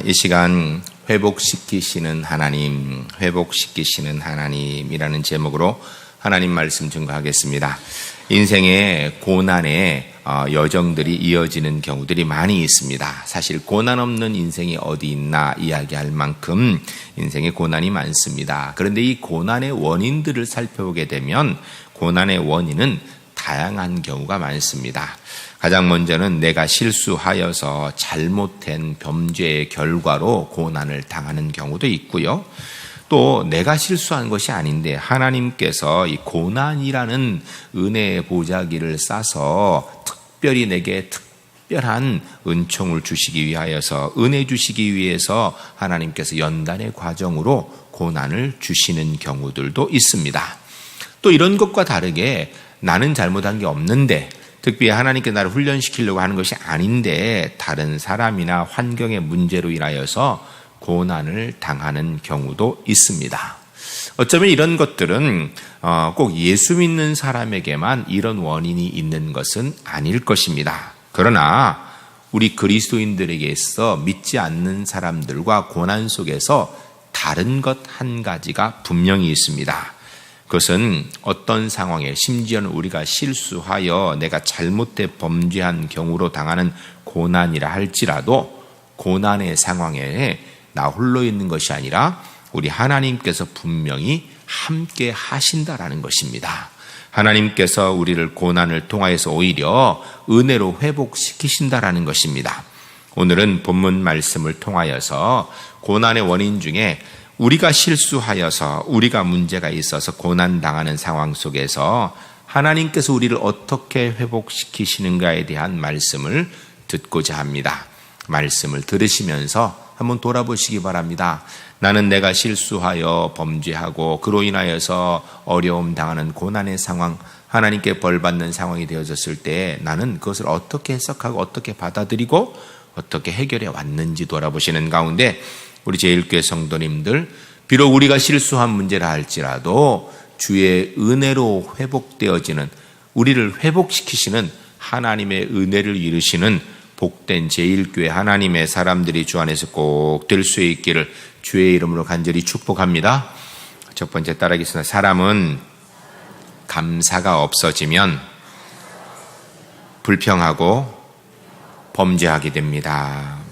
이 시간 회복시키시는 하나님이라는 제목으로 하나님 말씀 증거하겠습니다. 인생의 고난의 여정들이 이어지는 경우들이 많이 있습니다. 사실 고난 없는 인생이 어디 있나 이야기할 만큼 인생에 고난이 많습니다. 그런데 이 고난의 원인들을 살펴보게 되면 고난의 원인은 다양한 경우가 많습니다. 가장 먼저는 내가 실수하여서 잘못된 범죄의 결과로 고난을 당하는 경우도 있고요. 또 내가 실수한 것이 아닌데 하나님께서 이 고난이라는 은혜의 보자기를 싸서 특별히 내게 특별한 은총을 주시기 위하여서 은혜 주시기 위해서 하나님께서 연단의 과정으로 고난을 주시는 경우들도 있습니다. 또 이런 것과 다르게 나는 잘못한 게 없는데 특별히 하나님께 나를 훈련시키려고 하는 것이 아닌데 다른 사람이나 환경의 문제로 인하여서 고난을 당하는 경우도 있습니다. 어쩌면 이런 것들은 꼭 예수 믿는 사람에게만 이런 원인이 있는 것은 아닐 것입니다. 그러나 우리 그리스도인들에게 있어 믿지 않는 사람들과 고난 속에서 다른 것 한 가지가 분명히 있습니다. 그것은 어떤 상황에 심지어는 우리가 실수하여 내가 잘못돼 범죄한 경우로 당하는 고난이라 할지라도 고난의 상황에 나 홀로 있는 것이 아니라 우리 하나님께서 분명히 함께 하신다라는 것입니다. 하나님께서 우리를 고난을 통하여서 오히려 은혜로 회복시키신다라는 것입니다. 오늘은 본문 말씀을 통하여서 고난의 원인 중에 우리가 실수하여서 우리가 문제가 있어서 고난당하는 상황 속에서 하나님께서 우리를 어떻게 회복시키시는가에 대한 말씀을 듣고자 합니다. 말씀을 들으시면서 한번 돌아보시기 바랍니다. 나는 내가 실수하여 범죄하고 그로 인하여서 어려움 당하는 고난의 상황, 하나님께 벌받는 상황이 되어졌을 때 나는 그것을 어떻게 해석하고 어떻게 받아들이고 어떻게 해결해 왔는지 돌아보시는 가운데 우리 제1교회 성도님들, 비록 우리가 실수한 문제라 할지라도 주의 은혜로 회복되어지는, 우리를 회복시키시는 하나님의 은혜를 이루시는 복된 제1교회 하나님의 사람들이 주 안에서 꼭 될 수 있기를 주의 이름으로 간절히 축복합니다. 첫 번째 따라하겠습니다. 사람은 감사가 없어지면 불평하고 범죄하게 됩니다.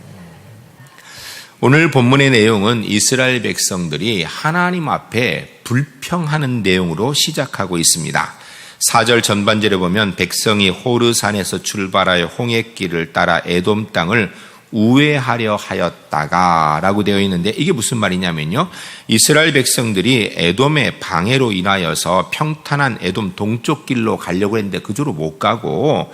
오늘 본문의 내용은 이스라엘 백성들이 하나님 앞에 불평하는 내용으로 시작하고 있습니다. 4절 전반절에 보면 백성이 호르산에서 출발하여 홍해길을 따라 에돔 땅을 우회하려 하였다가 라고 되어 있는데 이게 무슨 말이냐면요, 이스라엘 백성들이 에돔의 방해로 인하여서 평탄한 에돔 동쪽 길로 가려고 했는데 그쪽으로 못 가고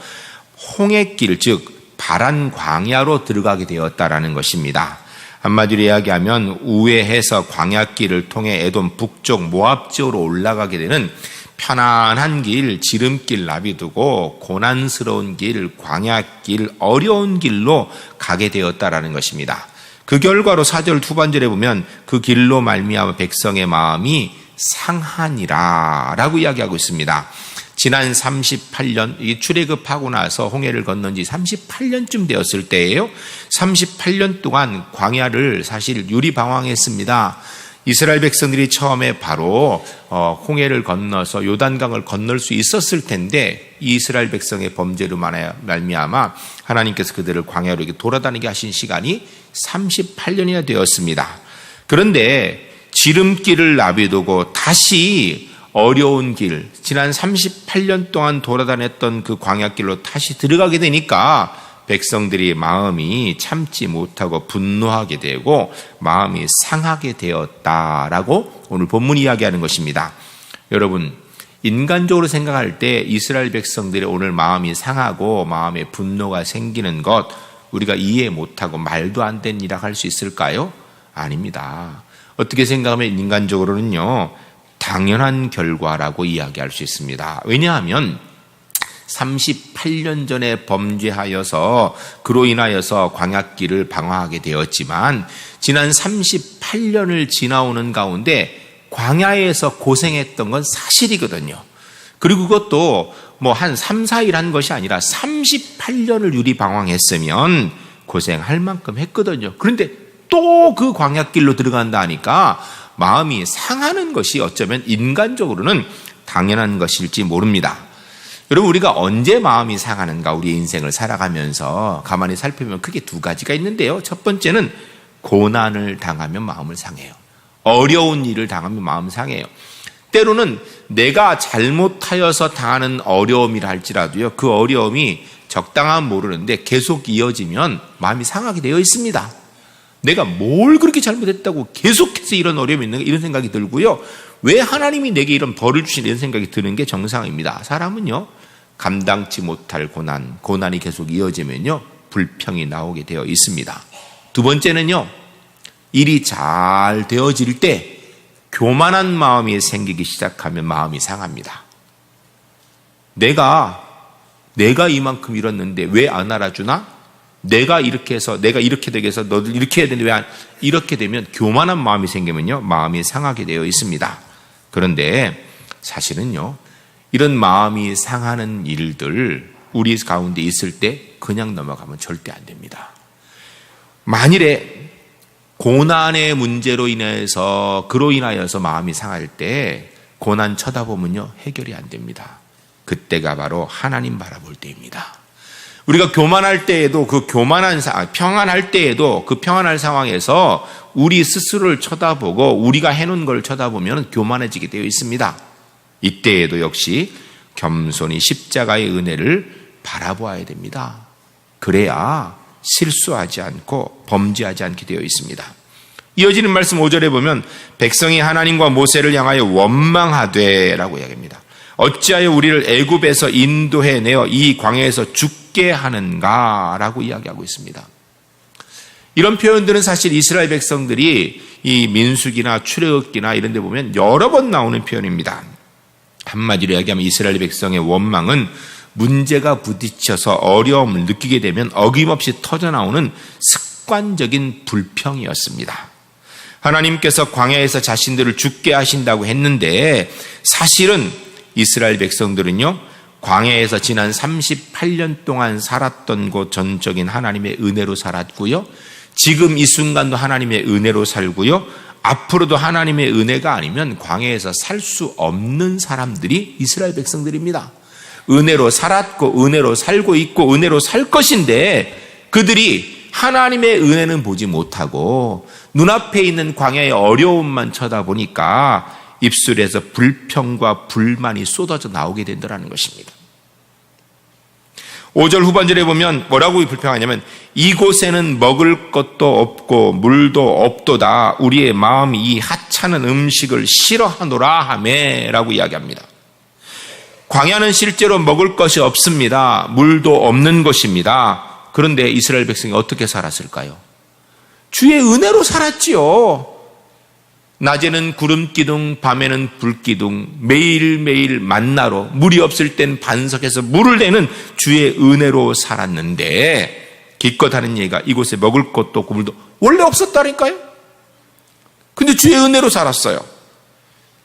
홍해길, 즉 바란 광야로 들어가게 되었다라는 것입니다. 한마디로 이야기하면 우회해서 광야길을 통해 에돔 북쪽 모압 지역으로 올라가게 되는 편안한 길, 지름길 나비두고 고난스러운 길, 광야길, 어려운 길로 가게 되었다라는 것입니다. 그 결과로 4절 후반절에 보면 그 길로 말미암아 백성의 마음이 상하니라 라고 이야기하고 있습니다. 지난 38년, 출애굽하고 나서 홍해를 건넌 지 38년쯤 되었을 때예요. 38년 동안 광야를 사실 유리방황했습니다. 이스라엘 백성들이 처음에 바로 홍해를 건너서 요단강을 건널 수 있었을 텐데 이 이스라엘 백성의 범죄로 말미암아 하나님께서 그들을 광야로 이렇게 돌아다니게 하신 시간이 38년이나 되었습니다. 그런데 지름길을 나비두고 다시 어려운 길, 지난 38년 동안 돌아다녔던 그 광야길로 다시 들어가게 되니까 백성들이 마음이 참지 못하고 분노하게 되고 마음이 상하게 되었다라고 오늘 본문 이야기하는 것입니다. 여러분, 인간적으로 생각할 때 이스라엘 백성들의 오늘 마음이 상하고 마음에 분노가 생기는 것 우리가 이해 못하고 말도 안 되는 일이라 할 수 있을까요? 아닙니다. 어떻게 생각하면 인간적으로는요, 당연한 결과라고 이야기할 수 있습니다. 왜냐하면 38년 전에 범죄하여서 그로 인하여서 광야길을 방황하게 되었지만 지난 38년을 지나오는 가운데 광야에서 고생했던 건 사실이거든요. 그리고 그것도 뭐 한 3, 4일 한 것이 아니라 38년을 유리방황했으면 고생할 만큼 했거든요. 그런데 또 그 광야길로 들어간다 하니까 마음이 상하는 것이 어쩌면 인간적으로는 당연한 것일지 모릅니다. 여러분, 우리가 언제 마음이 상하는가? 우리 인생을 살아가면서 가만히 살펴보면 크게 두 가지가 있는데요. 첫 번째는 고난을 당하면 마음을 상해요. 어려운 일을 당하면 마음 상해요. 때로는 내가 잘못하여서 당하는 어려움이라 할지라도요, 그 어려움이 적당함 모르는데 계속 이어지면 마음이 상하게 되어 있습니다. 내가 뭘 그렇게 잘못했다고 계속해서 이런 어려움이 있는가, 이런 생각이 들고요. 왜 하나님이 내게 이런 벌을 주신, 이런 생각이 드는 게 정상입니다. 사람은요, 감당치 못할 고난이 계속 이어지면요, 불평이 나오게 되어 있습니다. 두 번째는요, 일이 잘 되어질 때 교만한 마음이 생기기 시작하면 마음이 상합니다. 내가 이만큼 잃었는데 왜 안 알아주나? 내가 이렇게 해서, 내가 이렇게 되게 해서 너들 이렇게 해야 되는데 왜 안, 이렇게 되면 교만한 마음이 생기면요, 마음이 상하게 되어 있습니다. 그런데 사실은요, 이런 마음이 상하는 일들 우리 가운데 있을 때 그냥 넘어가면 절대 안 됩니다. 만일에 고난의 문제로 인해서, 그로 인하여서 마음이 상할 때 고난 쳐다보면요, 해결이 안 됩니다. 그때가 바로 하나님 바라볼 때입니다. 우리가 교만할 때에도 그 교만한 상황, 평안할 때에도 그 평안할 상황에서 우리 스스로를 쳐다보고 우리가 해놓은 걸 쳐다보면 교만해지게 되어 있습니다. 이때에도 역시 겸손히 십자가의 은혜를 바라보아야 됩니다. 그래야 실수하지 않고 범죄하지 않게 되어 있습니다. 이어지는 말씀 5절에 보면 백성이 하나님과 모세를 향하여 원망하되 라고 이야기합니다. 어찌하여 우리를 애굽에서 인도해내어 이 광야에서 죽게 하는가 라고 이야기하고 있습니다. 이런 표현들은 사실 이스라엘 백성들이 이 민수기나 출애굽기나 이런 데 보면 여러 번 나오는 표현입니다. 한마디로 이야기하면 이스라엘 백성의 원망은 문제가 부딪혀서 어려움을 느끼게 되면 어김없이 터져나오는 습관적인 불평이었습니다. 하나님께서 광야에서 자신들을 죽게 하신다고 했는데 사실은 이스라엘 백성들은요, 광야에서 지난 38년 동안 살았던 곳 전적인 하나님의 은혜로 살았고요, 지금 이 순간도 하나님의 은혜로 살고요, 앞으로도 하나님의 은혜가 아니면 광야에서 살 수 없는 사람들이 이스라엘 백성들입니다. 은혜로 살았고 은혜로 살고 있고 은혜로 살 것인데 그들이 하나님의 은혜는 보지 못하고 눈앞에 있는 광야의 어려움만 쳐다보니까 입술에서 불평과 불만이 쏟아져 나오게 된다는 것입니다. 5절 후반절에 보면 뭐라고 불평하냐면 이곳에는 먹을 것도 없고 물도 없도다. 우리의 마음이 이 하찮은 음식을 싫어하노라 하매 라고 이야기합니다. 광야는 실제로 먹을 것이 없습니다. 물도 없는 것입니다. 그런데 이스라엘 백성이 어떻게 살았을까요? 주의 은혜로 살았지요. 낮에는 구름 기둥, 밤에는 불 기둥, 매일매일 만나로, 물이 없을 땐 반석에서 물을 내는 주의 은혜로 살았는데 기껏 하는 얘기가 이곳에 먹을 것도 없고 물도 원래 없었다니까요. 근데 주의 은혜로 살았어요.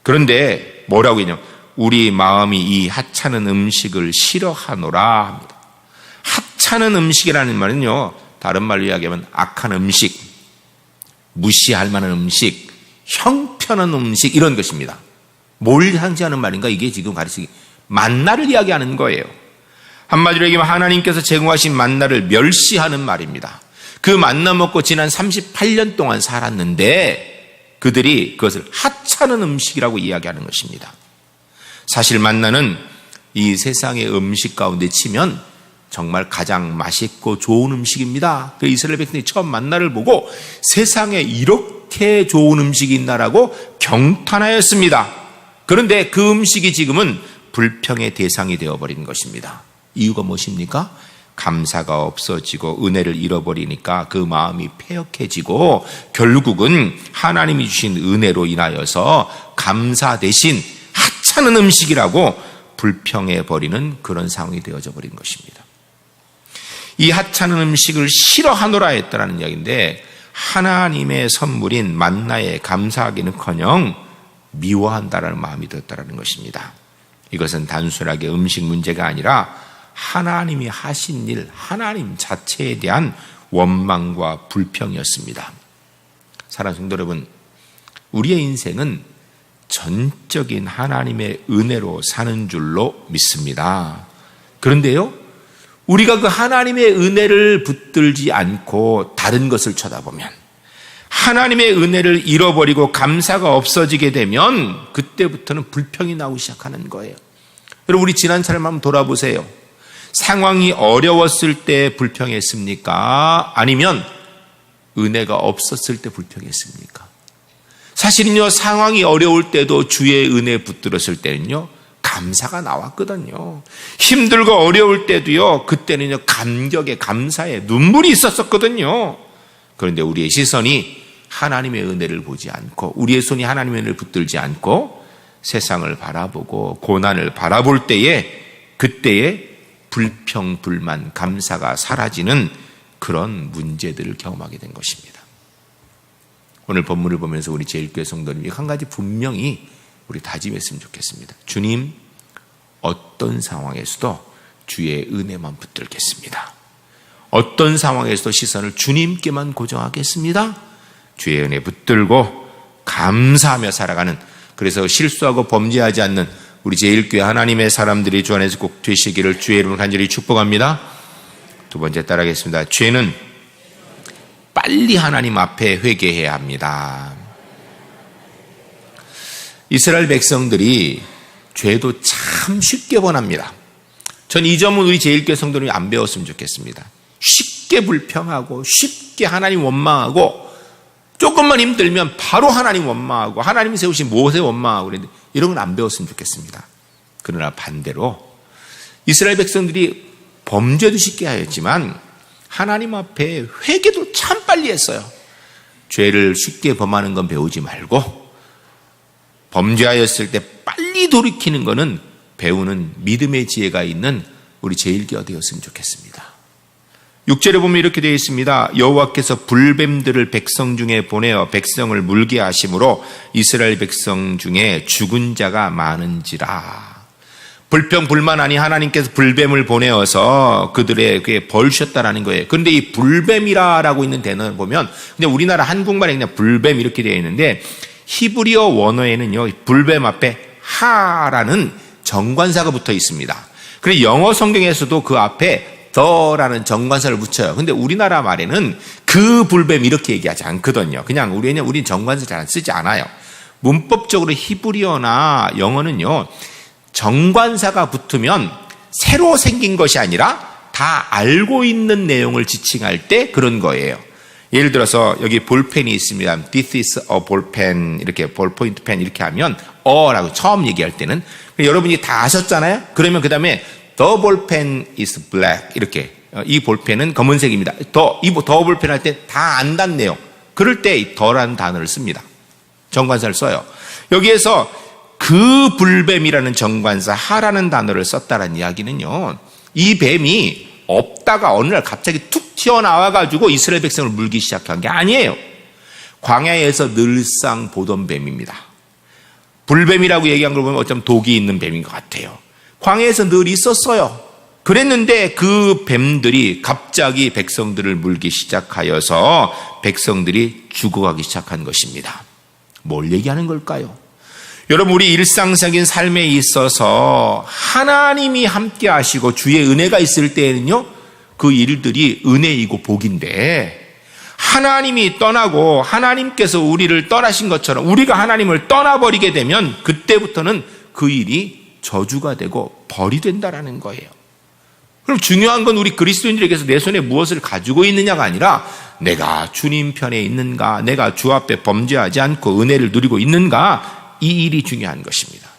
그런데 뭐라고 했냐면 우리 마음이 이 하찮은 음식을 싫어하노라 합니다. 하찮은 음식이라는 말은요, 다른 말로 이야기하면 악한 음식, 무시할 만한 음식, 형편한 음식, 이런 것입니다. 뭘 상징하는 말인가? 이게 지금 가르치기 만나를 이야기하는 거예요. 한마디로 얘기하면 하나님께서 제공하신 만나를 멸시하는 말입니다. 그 만나 먹고 지난 38년 동안 살았는데 그들이 그것을 하찮은 음식이라고 이야기하는 것입니다. 사실 만나는 이 세상의 음식 가운데 치면 정말 가장 맛있고 좋은 음식입니다. 그 이스라엘 백성이 처음 만나를 보고 세상에 이렇게 좋은 음식이 있나라고 경탄하였습니다. 그런데 그 음식이 지금은 불평의 대상이 되어버린 것입니다. 이유가 무엇입니까? 감사가 없어지고 은혜를 잃어버리니까 그 마음이 패역해지고 결국은 하나님이 주신 은혜로 인하여서 감사 대신 하찮은 음식이라고 불평해버리는 그런 상황이 되어져 버린 것입니다. 이 하찮은 음식을 싫어하노라 했다는 이야기인데 하나님의 선물인 만나에 감사하기는커녕 미워한다라는 마음이 들었다는 것입니다. 이것은 단순하게 음식 문제가 아니라 하나님이 하신 일, 하나님 자체에 대한 원망과 불평이었습니다. 사랑하는 성도 여러분, 우리의 인생은 전적인 하나님의 은혜로 사는 줄로 믿습니다. 그런데요, 우리가 그 하나님의 은혜를 붙들지 않고 다른 것을 쳐다보면, 하나님의 은혜를 잃어버리고 감사가 없어지게 되면 그때부터는 불평이 나오기 시작하는 거예요. 여러분, 우리 지난 삶을 한번 돌아보세요. 상황이 어려웠을 때 불평했습니까? 아니면 은혜가 없었을 때 불평했습니까? 사실은요, 상황이 어려울 때도 주의 은혜 붙들었을 때는요, 감사가 나왔거든요. 힘들고 어려울 때도요, 그때는요, 감격에, 감사에 눈물이 있었거든요. 그런데 우리의 시선이 하나님의 은혜를 보지 않고, 우리의 손이 하나님의 은혜를 붙들지 않고 세상을 바라보고 고난을 바라볼 때에, 그때에 불평, 불만, 감사가 사라지는 그런 문제들을 경험하게 된 것입니다. 오늘 본문을 보면서 우리 제1교회 성도님이 한 가지 분명히 우리 다짐했으면 좋겠습니다. 주님, 어떤 상황에서도 주의 은혜만 붙들겠습니다. 어떤 상황에서도 시선을 주님께만 고정하겠습니다. 주의 은혜 붙들고 감사하며 살아가는, 그래서 실수하고 범죄하지 않는 우리 제1교회 하나님의 사람들이 주 안에서 꼭 되시기를 주의 이름으로 간절히 축복합니다. 두 번째 따라하겠습니다. 죄는 빨리 하나님 앞에 회개해야 합니다. 이스라엘 백성들이 죄도 참 쉽게 범합니다. 전 이 점은 우리 제1교회 성도님이 안 배웠으면 좋겠습니다. 쉽게 불평하고 쉽게 하나님 원망하고, 조금만 힘들면 바로 하나님 원망하고, 하나님이 세우신 모세 원망하고, 그랬는데 이런 건 안 배웠으면 좋겠습니다. 그러나 반대로 이스라엘 백성들이 범죄도 쉽게 하였지만 하나님 앞에 회개도 참 빨리 했어요. 죄를 쉽게 범하는 건 배우지 말고 범죄하였을 때 빨리 돌이키는 거는 배우는 믿음의 지혜가 있는 우리 제1교회가 되었으면 좋겠습니다. 6절에 보면 이렇게 되어 있습니다. 여호와께서 불뱀들을 백성 중에 보내어 백성을 물게 하심으로 이스라엘 백성 중에 죽은 자가 많은지라. 불평 불만하니 하나님께서 불뱀을 보내어서 그들에게 벌 주셨다라는 거예요. 그런데 이 불뱀이라고 있는 단어를 보면 그냥 우리나라 한국말에 그냥 불뱀 이렇게 되어 있는데, 히브리어 원어에는요, 불뱀 앞에 하라는 정관사가 붙어 있습니다. 그래서 영어 성경에서도 그 앞에 더라는 정관사를 붙여요. 근데 우리나라 말에는 그 불뱀 이렇게 얘기하지 않거든요. 그냥 우리는 정관사 잘 쓰지 않아요. 문법적으로 히브리어나 영어는요, 정관사가 붙으면 새로 생긴 것이 아니라 다 알고 있는 내용을 지칭할 때 그런 거예요. 예를 들어서 여기 볼펜이 있습니다. This is a ballpen, 이렇게 볼포인트 펜 이렇게 하면 라고 처음 얘기할 때는, 여러분이 다 아셨잖아요. 그러면 그 다음에 the ballpen is black, 이렇게, 이 볼펜은 검은색입니다. 이 볼펜 할 때 다 안단 내용, 그럴 때 이 더라는 단어를 씁니다. 정관사를 써요. 여기에서 그 불뱀이라는 정관사 하라는 단어를 썼다는 이야기는요, 이 뱀이 없다가 어느 날 갑자기 툭 튀어나와가지고 이스라엘 백성을 물기 시작한 게 아니에요. 광야에서 늘상 보던 뱀입니다. 불뱀이라고 얘기한 걸 보면 어쩌면 독이 있는 뱀인 것 같아요. 광야에서 늘 있었어요. 그랬는데 그 뱀들이 갑자기 백성들을 물기 시작하여서 백성들이 죽어가기 시작한 것입니다. 뭘 얘기하는 걸까요? 여러분, 우리 일상적인 삶에 있어서 하나님이 함께 하시고 주의 은혜가 있을 때에는요, 그 일들이 은혜이고 복인데, 하나님이 떠나고 하나님께서 우리를 떠나신 것처럼 우리가 하나님을 떠나버리게 되면 그때부터는 그 일이 저주가 되고 벌이 된다라는 거예요. 그럼 중요한 건 우리 그리스도인들에게서 내 손에 무엇을 가지고 있느냐가 아니라, 내가 주님 편에 있는가, 내가 주 앞에 범죄하지 않고 은혜를 누리고 있는가, 이 일이 중요한 것입니다.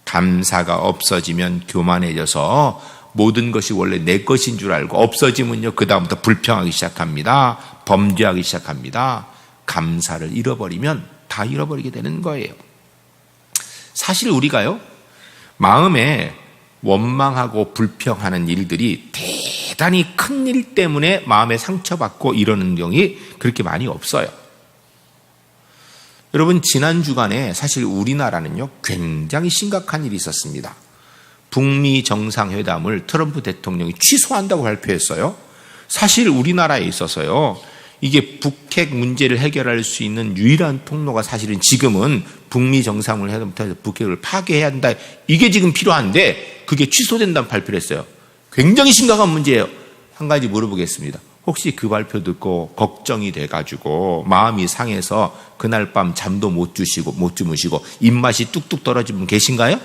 감사가 없어지면 교만해져서 모든 것이 원래 내 것인 줄 알고, 없어지면요, 그 다음부터 불평하기 시작합니다. 범죄하기 시작합니다. 감사를 잃어버리면 다 잃어버리게 되는 거예요. 사실 우리가요, 마음에 원망하고 불평하는 일들이 대단히 큰 일 때문에 마음에 상처받고 이러는 경우가 그렇게 많이 없어요. 여러분, 지난 주간에 사실 우리나라는요, 굉장히 심각한 일이 있었습니다. 북미 정상회담을 트럼프 대통령이 취소한다고 발표했어요. 사실 우리나라에 있어서요, 이게 북핵 문제를 해결할 수 있는 유일한 통로가 사실은 지금은 북미 정상회담을 해서 북핵을 파괴해야 한다. 이게 지금 필요한데 그게 취소된다는 발표를 했어요. 굉장히 심각한 문제예요. 한 가지 물어보겠습니다. 혹시 그 발표 듣고 걱정이 돼가지고 마음이 상해서 그날 밤 잠도 못 주무시고 입맛이 뚝뚝 떨어진 분 계신가요?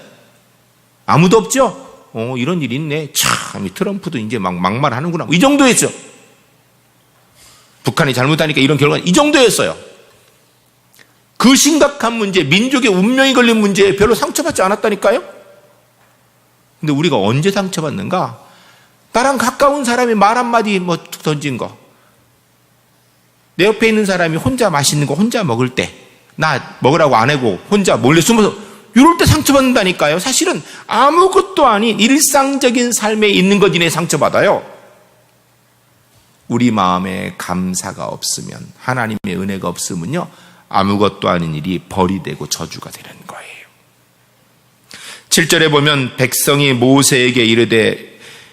아무도 없죠? 이런 일이 있네. 참, 트럼프도 이제 막 막말하는구나. 이 정도였죠. 북한이 잘못하니까 이런 결과는 이 정도였어요. 그 심각한 문제, 민족의 운명이 걸린 문제에 별로 상처받지 않았다니까요? 근데 우리가 언제 상처받는가? 나랑 가까운 사람이 말 한마디 툭 던진 거. 내 옆에 있는 사람이 혼자 맛있는 거 혼자 먹을 때, 나 먹으라고 안 하고 혼자 몰래 숨어서 이럴 때 상처받는다니까요. 사실은 아무것도 아닌 일상적인 삶에 있는 것 이내 상처받아요. 우리 마음에 감사가 없으면, 하나님의 은혜가 없으면요, 아무것도 아닌 일이 벌이 되고 저주가 되는 거예요. 7절에 보면 백성이 모세에게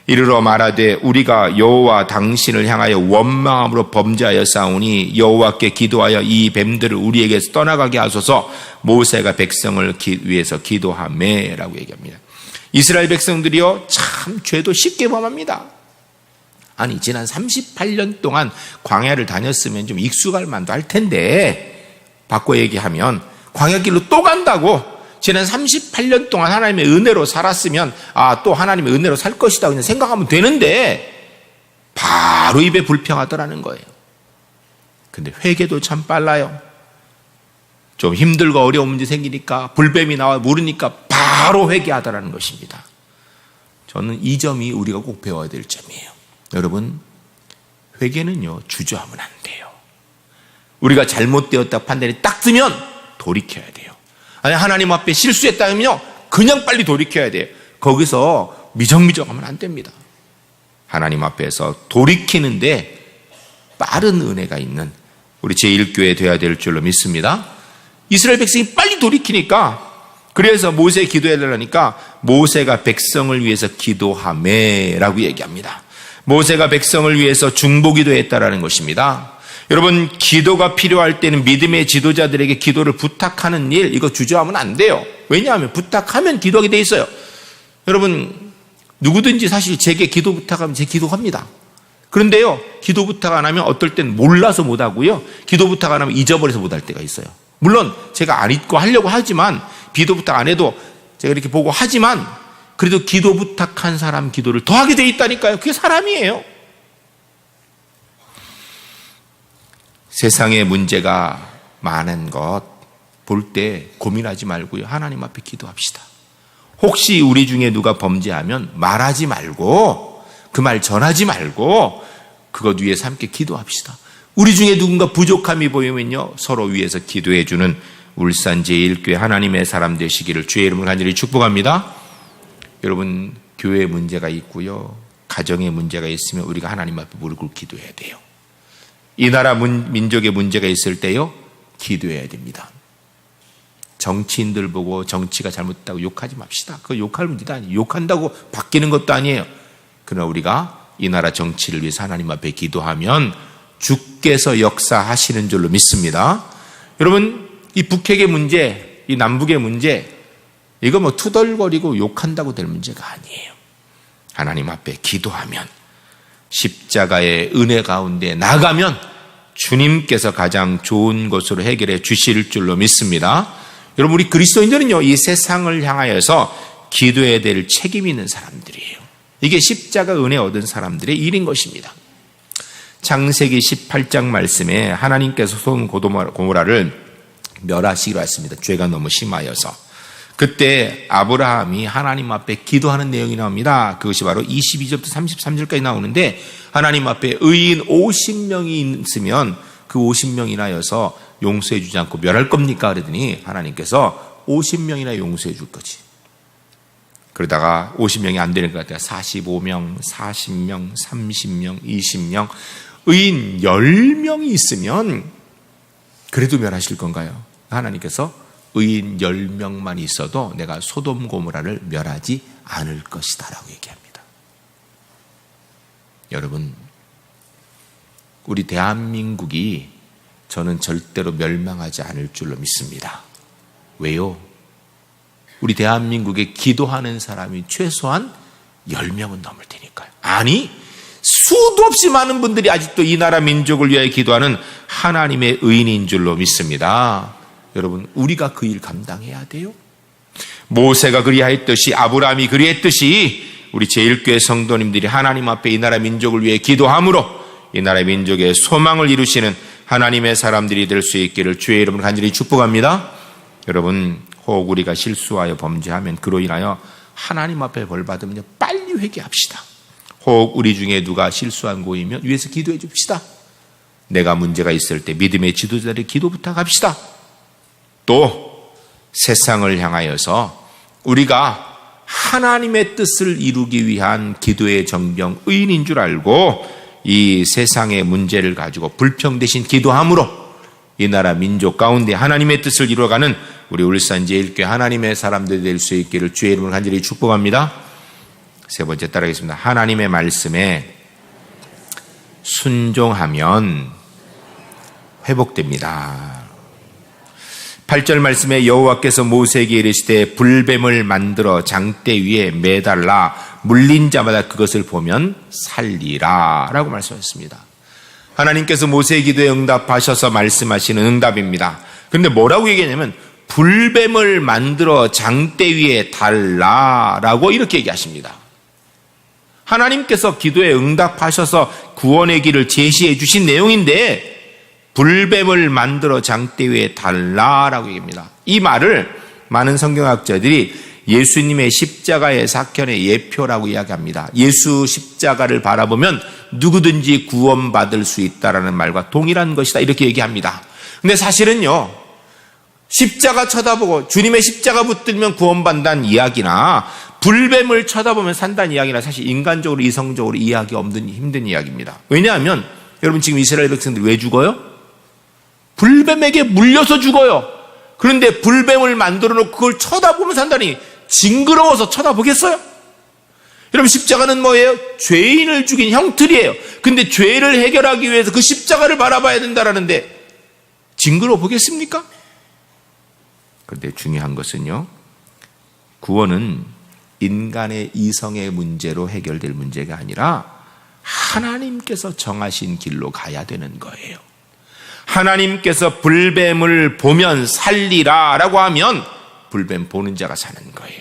이르러 말하되 우리가 여호와 당신을 향하여 원망함으로 범죄하여 싸우니 여호와께 기도하여 이 뱀들을 우리에게서 떠나가게 하소서. 모세가 백성을 위해서 기도하매라고 얘기합니다. 이스라엘 백성들이요, 참 죄도 쉽게 범합니다. 아니, 지난 38년 동안 광야를 다녔으면 좀 익숙할 만도 할 텐데, 바꿔 얘기하면 광야길로 또 간다고. 지난 38년 동안 하나님의 은혜로 살았으면 또 하나님의 은혜로 살 것이다 그냥 생각하면 되는데 바로 입에 불평하더라는 거예요. 근데 회개도 참 빨라요. 좀 힘들고 어려운 문제 생기니까, 불뱀이 나와 물으니까 바로 회개하더라는 것입니다. 저는 이 점이 우리가 꼭 배워야 될 점이에요. 여러분, 회개는요, 주저하면 안 돼요. 우리가 잘못되었다 판단이 딱 뜨면 돌이켜야 돼요. 아니, 하나님 앞에 실수했다면요, 그냥 빨리 돌이켜야 돼요. 거기서 미적미적하면 안 됩니다. 하나님 앞에서 돌이키는데 빠른 은혜가 있는 우리 제1교회 되어야 될 줄로 믿습니다. 이스라엘 백성이 빨리 돌이키니까, 그래서 모세에 기도해달라니까 모세가 백성을 위해서 기도하매라고 얘기합니다. 모세가 백성을 위해서 중보기도했다라는 것입니다. 여러분, 기도가 필요할 때는 믿음의 지도자들에게 기도를 부탁하는 일, 이거 주저하면 안 돼요. 왜냐하면 부탁하면 기도하게 돼 있어요. 여러분, 누구든지 사실 제게 기도 부탁하면 제 기도합니다. 그런데요, 기도 부탁 안 하면 어떨 땐 몰라서 못 하고요, 기도 부탁 안 하면 잊어버려서 못 할 때가 있어요. 물론 제가 안 잊고 하려고 하지만, 기도 부탁 안 해도 제가 이렇게 보고 하지만, 그래도 기도 부탁한 사람 기도를 더 하게 돼 있다니까요. 그게 사람이에요. 세상에 문제가 많은 것 볼 때 고민하지 말고요, 하나님 앞에 기도합시다. 혹시 우리 중에 누가 범죄하면 말하지 말고, 그 말 전하지 말고 그것 위해서 함께 기도합시다. 우리 중에 누군가 부족함이 보이면요, 서로 위해서 기도해주는 울산 제1교회 하나님의 사람 되시기를 주의 이름으로 간절히 축복합니다. 여러분, 교회에 문제가 있고요, 가정에 문제가 있으면 우리가 하나님 앞에 무릎 꿇고 기도해야 돼요. 이 나라 민족의 문제가 있을 때요, 기도해야 됩니다. 정치인들 보고 정치가 잘못됐다고 욕하지 맙시다. 그거 욕할 문제도 아니에요. 욕한다고 바뀌는 것도 아니에요. 그러나 우리가 이 나라 정치를 위해서 하나님 앞에 기도하면 주께서 역사하시는 줄로 믿습니다. 여러분, 이 북핵의 문제, 이 남북의 문제, 이거 뭐 투덜거리고 욕한다고 될 문제가 아니에요. 하나님 앞에 기도하면, 십자가의 은혜 가운데 나가면 주님께서 가장 좋은 것으로 해결해 주실 줄로 믿습니다. 여러분, 우리 그리스도인들은요, 이 세상을 향하여서 기도해야 될 책임이 있는 사람들이에요. 이게 십자가 은혜 얻은 사람들의 일인 것입니다. 창세기 18장 말씀에 하나님께서 소돔 고모라를 멸하시기로 했습니다. 죄가 너무 심하여서. 그때 아브라함이 하나님 앞에 기도하는 내용이 나옵니다. 그것이 바로 22절부터 33절까지 나오는데, 하나님 앞에 의인 50명이 있으면 그 50명이나 하여서 용서해 주지 않고 멸할 겁니까? 그러더니 하나님께서 50명이나 용서해 줄 거지. 그러다가 50명이 안 되는 것 같아요. 45명, 40명, 30명, 20명, 의인 10명이 있으면 그래도 멸하실 건가요? 하나님께서 의인 10명만 있어도 내가 소돔 고모라를 멸하지 않을 것이다 라고 얘기합니다. 여러분, 우리 대한민국이 저는 절대로 멸망하지 않을 줄로 믿습니다. 왜요? 우리 대한민국에 기도하는 사람이 최소한 10명은 넘을 테니까요. 아니, 수도 없이 많은 분들이 아직도 이 나라 민족을 위하여 기도하는 하나님의 의인인 줄로 믿습니다. 여러분, 우리가 그 일 감당해야 돼요. 모세가 그리하였듯이, 아브라함이 그리했듯이 우리 제1교회 성도님들이 하나님 앞에 이 나라 민족을 위해 기도함으로 이 나라 민족의 소망을 이루시는 하나님의 사람들이 될 수 있기를 주의 이름으로 간절히 축복합니다. 여러분, 혹 우리가 실수하여 범죄하면 그로 인하여 하나님 앞에 벌 받으면 빨리 회개합시다. 혹 우리 중에 누가 실수한 고이면 위에서 기도해 줍시다. 내가 문제가 있을 때 믿음의 지도자들의 기도 부탁합시다. 또 세상을 향하여서 우리가 하나님의 뜻을 이루기 위한 기도의 정병 의인인 줄 알고 이 세상의 문제를 가지고 불평 대신 기도함으로 이 나라 민족 가운데 하나님의 뜻을 이루어가는 우리 울산 제1교회 하나님의 사람들이 될 수 있기를 주의 이름으로 간절히 축복합니다. 세 번째 따라하겠습니다. 하나님의 말씀에 순종하면 회복됩니다. 8절 말씀에 여호와께서 모세에게 이르시되 불뱀을 만들어 장대 위에 매달라 물린 자마다 그것을 보면 살리라 라고 말씀하셨습니다. 하나님께서 모세의 기도에 응답하셔서 말씀하시는 응답입니다. 그런데 뭐라고 얘기하냐면 불뱀을 만들어 장대 위에 달라라고 이렇게 얘기하십니다. 하나님께서 기도에 응답하셔서 구원의 길을 제시해 주신 내용인데 불뱀을 만들어 장대 위에 달라라고 얘기합니다. 이 말을 많은 성경학자들이 예수님의 십자가의 사건의 예표라고 이야기합니다. 예수 십자가를 바라보면 누구든지 구원받을 수 있다라는 말과 동일한 것이다 이렇게 얘기합니다. 근데 사실은요, 십자가 쳐다보고 주님의 십자가 붙들면 구원받는다는 이야기나 불뱀을 쳐다보면 산다는 이야기나 사실 인간적으로 이성적으로 이해하기 힘든 이야기입니다. 왜냐하면 여러분 지금 이스라엘 백성들이 왜 죽어요? 불뱀에게 물려서 죽어요. 그런데 불뱀을 만들어 놓고 그걸 쳐다보면 산다니 징그러워서 쳐다보겠어요? 여러분 십자가는 뭐예요? 죄인을 죽인 형틀이에요. 근데 죄를 해결하기 위해서 그 십자가를 바라봐야 된다라는데 징그러워 보겠습니까? 그런데 중요한 것은요, 구원은 인간의 이성의 문제로 해결될 문제가 아니라 하나님께서 정하신 길로 가야 되는 거예요. 하나님께서 불뱀을 보면 살리라 라고 하면 불뱀 보는 자가 사는 거예요.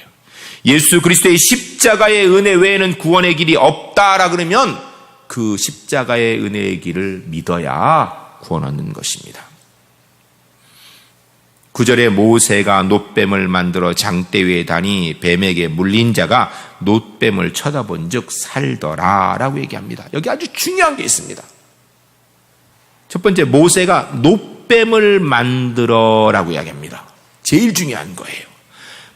예수 그리스도의 십자가의 은혜 외에는 구원의 길이 없다라 그러면 그 십자가의 은혜의 길을 믿어야 구원 얻는 것입니다. 9절에 모세가 놋뱀을 만들어 장대 위에 다니 뱀에게 물린 자가 놋뱀을 쳐다본 즉 살더라 라고 얘기합니다. 여기 아주 중요한 게 있습니다. 첫 번째, 모세가 놋뱀을 만들어 라고 이야기합니다. 제일 중요한 거예요.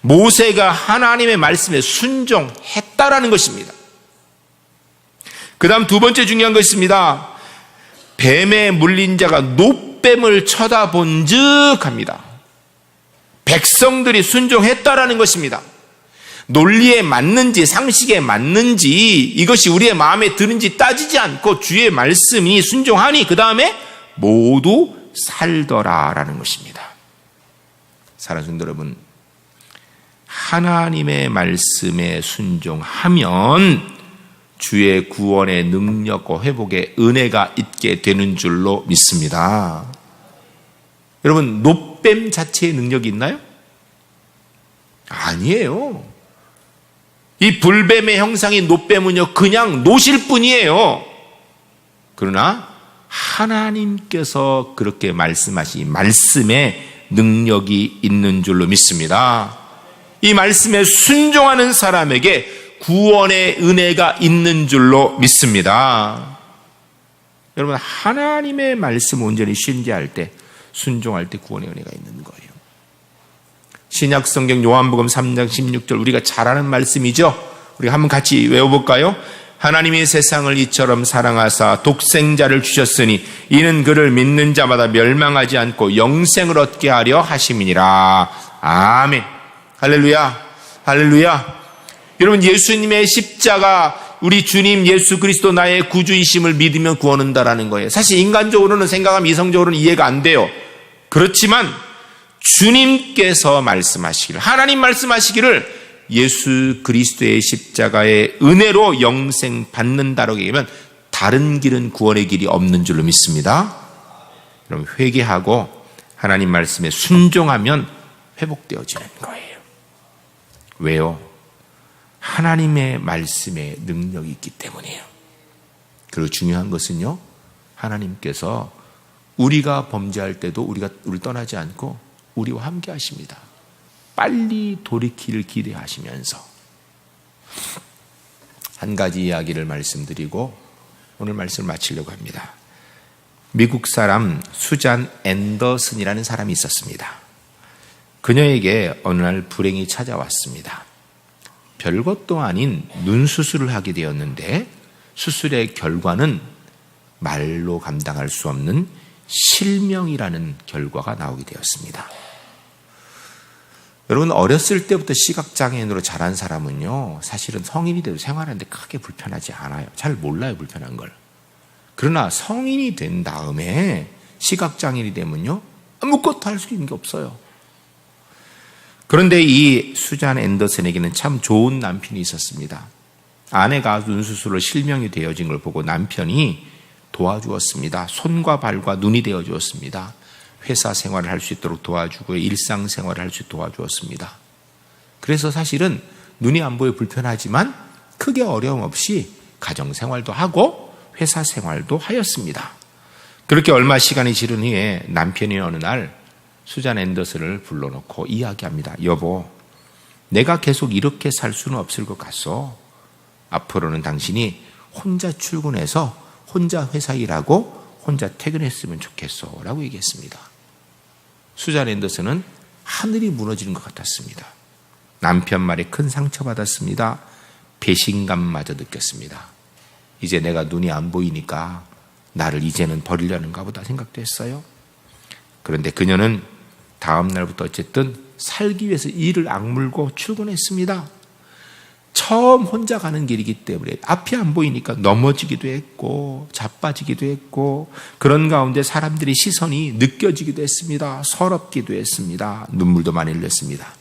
모세가 하나님의 말씀에 순종했다라는 것입니다. 그 다음 두 번째 중요한 것이 있습니다. 뱀에 물린 자가 놋뱀을 쳐다본 즉 합니다. 백성들이 순종했다라는 것입니다. 논리에 맞는지 상식에 맞는지 이것이 우리의 마음에 드는지 따지지 않고 주의 말씀이 순종하니 그 다음에 모두 살더라라는 것입니다. 사랑하는 성도 여러분, 하나님의 말씀에 순종하면 주의 구원의 능력과 회복의 은혜가 있게 되는 줄로 믿습니다. 여러분, 놋뱀 자체의 능력이 있나요? 아니에요. 이 불뱀의 형상인 놋뱀은요, 그냥 놋일 뿐이에요. 그러나 하나님께서 그렇게 말씀하신 말씀에 능력이 있는 줄로 믿습니다. 이 말씀에 순종하는 사람에게 구원의 은혜가 있는 줄로 믿습니다. 여러분, 하나님의 말씀 온전히 신뢰할 때, 순종할 때 구원의 은혜가 있는 거예요. 신약 성경 요한복음 3장 16절 우리가 잘 아는 말씀이죠. 우리 한번 같이 외워볼까요? 하나님이 세상을 이처럼 사랑하사 독생자를 주셨으니 이는 그를 믿는 자마다 멸망하지 않고 영생을 얻게 하려 하심이니라. 아멘. 할렐루야. 할렐루야. 여러분, 예수님의 십자가 우리 주님 예수 그리스도 나의 구주이심을 믿으면 구원 온다라는 거예요. 사실 인간적으로는 생각하면 이성적으로는 이해가 안 돼요. 그렇지만 주님께서 말씀하시기를, 하나님 말씀하시기를 예수 그리스도의 십자가의 은혜로 영생 받는다라고 얘기하면 다른 길은 구원의 길이 없는 줄로 믿습니다. 그럼 회개하고 하나님 말씀에 순종하면 회복되어지는 거예요. 왜요? 하나님의 말씀에 능력이 있기 때문이에요. 그리고 중요한 것은요, 하나님께서 우리가 범죄할 때도 우리를 떠나지 않고 우리와 함께 하십니다. 빨리 돌이키를 기대하시면서. 한 가지 이야기를 말씀드리고 오늘 말씀을 마치려고 합니다. 미국 사람 수잔 앤더슨이라는 사람이 있었습니다. 그녀에게 어느 날 불행이 찾아왔습니다. 별것도 아닌 눈 수술을 하게 되었는데 수술의 결과는 말로 감당할 수 없는 실명이라는 결과가 나오게 되었습니다. 여러분, 어렸을 때부터 시각장애인으로 자란 사람은요, 사실은 성인이 돼도 생활하는데 크게 불편하지 않아요. 잘 몰라요, 불편한 걸. 그러나 성인이 된 다음에 시각장애인이 되면요, 아무것도 할 수 있는 게 없어요. 그런데 이 수잔 앤더슨에게는 참 좋은 남편이 있었습니다. 아내가 눈수술로 실명이 되어진 걸 보고 남편이 도와주었습니다. 손과 발과 눈이 되어주었습니다. 회사 생활을 할 수 있도록 도와주고 일상생활을 할 수 있도록 도와주었습니다. 그래서 사실은 눈이 안 보여 불편하지만 크게 어려움 없이 가정생활도 하고 회사 생활도 하였습니다. 그렇게 얼마 시간이 지른 후에 남편이 어느 날 수잔 앤더슨을 불러놓고 이야기합니다. 여보, 내가 계속 이렇게 살 수는 없을 것 같소. 앞으로는 당신이 혼자 출근해서 혼자 회사 일하고 혼자 퇴근했으면 좋겠소 라고 얘기했습니다. 수잔 앤더슨은 하늘이 무너지는 것 같았습니다. 남편 말에 큰 상처받았습니다. 배신감마저 느꼈습니다. 이제 내가 눈이 안 보이니까 나를 이제는 버리려는가 보다 생각도 했어요. 그런데 그녀는 다음 날부터 어쨌든 살기 위해서 이를 악물고 출근했습니다. 처음 혼자 가는 길이기 때문에 앞이 안 보이니까 넘어지기도 했고 자빠지기도 했고 그런 가운데 사람들의 시선이 느껴지기도 했습니다. 서럽기도 했습니다. 눈물도 많이 흘렸습니다.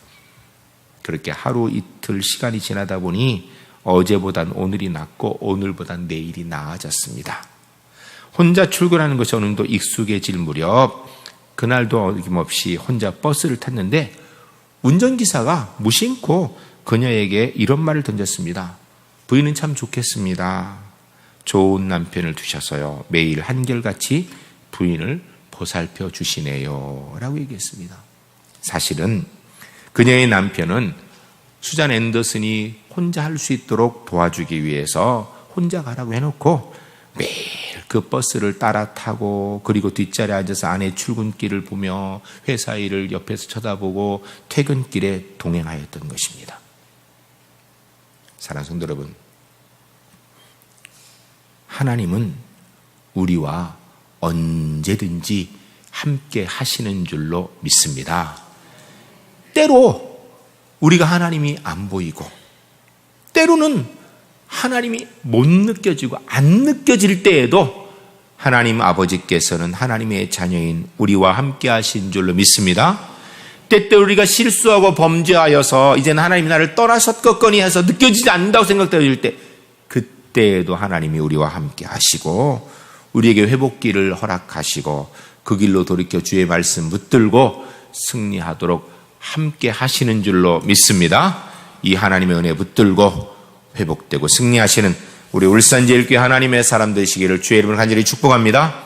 그렇게 하루 이틀 시간이 지나다 보니 어제보단 오늘이 낫고 오늘보단 내일이 나아졌습니다. 혼자 출근하는 것이 어느 정도 익숙해질 무렵 그날도 어김없이 혼자 버스를 탔는데 운전기사가 무심코 그녀에게 이런 말을 던졌습니다. 부인은 참 좋겠습니다. 좋은 남편을 두셔서요. 매일 한결같이 부인을 보살펴 주시네요. 라고 얘기했습니다. 사실은 그녀의 남편은 수잔 앤더슨이 혼자 할 수 있도록 도와주기 위해서 혼자 가라고 해놓고 매일 그 버스를 따라 타고 그리고 뒷자리에 앉아서 아내 출근길을 보며 회사 일을 옆에서 쳐다보고 퇴근길에 동행하였던 것입니다. 사랑하는 성도 여러분, 하나님은 우리와 언제든지 함께 하시는 줄로 믿습니다. 때로 우리가 하나님이 안 보이고 때로는 하나님이 못 느껴지고 안 느껴질 때에도 하나님 아버지께서는 하나님의 자녀인 우리와 함께 하신 줄로 믿습니다. 때때로 우리가 실수하고 범죄하여서 이제는 하나님이 나를 떠나셨겠거니 해서 느껴지지 않는다고 생각될 때 그때에도 하나님이 우리와 함께 하시고 우리에게 회복기를 허락하시고 그 길로 돌이켜 주의 말씀 붙들고 승리하도록 함께 하시는 줄로 믿습니다. 이 하나님의 은혜 붙들고 회복되고 승리하시는 우리 울산제일교회 하나님의 사람 되시기를 주의 이름으로 간절히 축복합니다.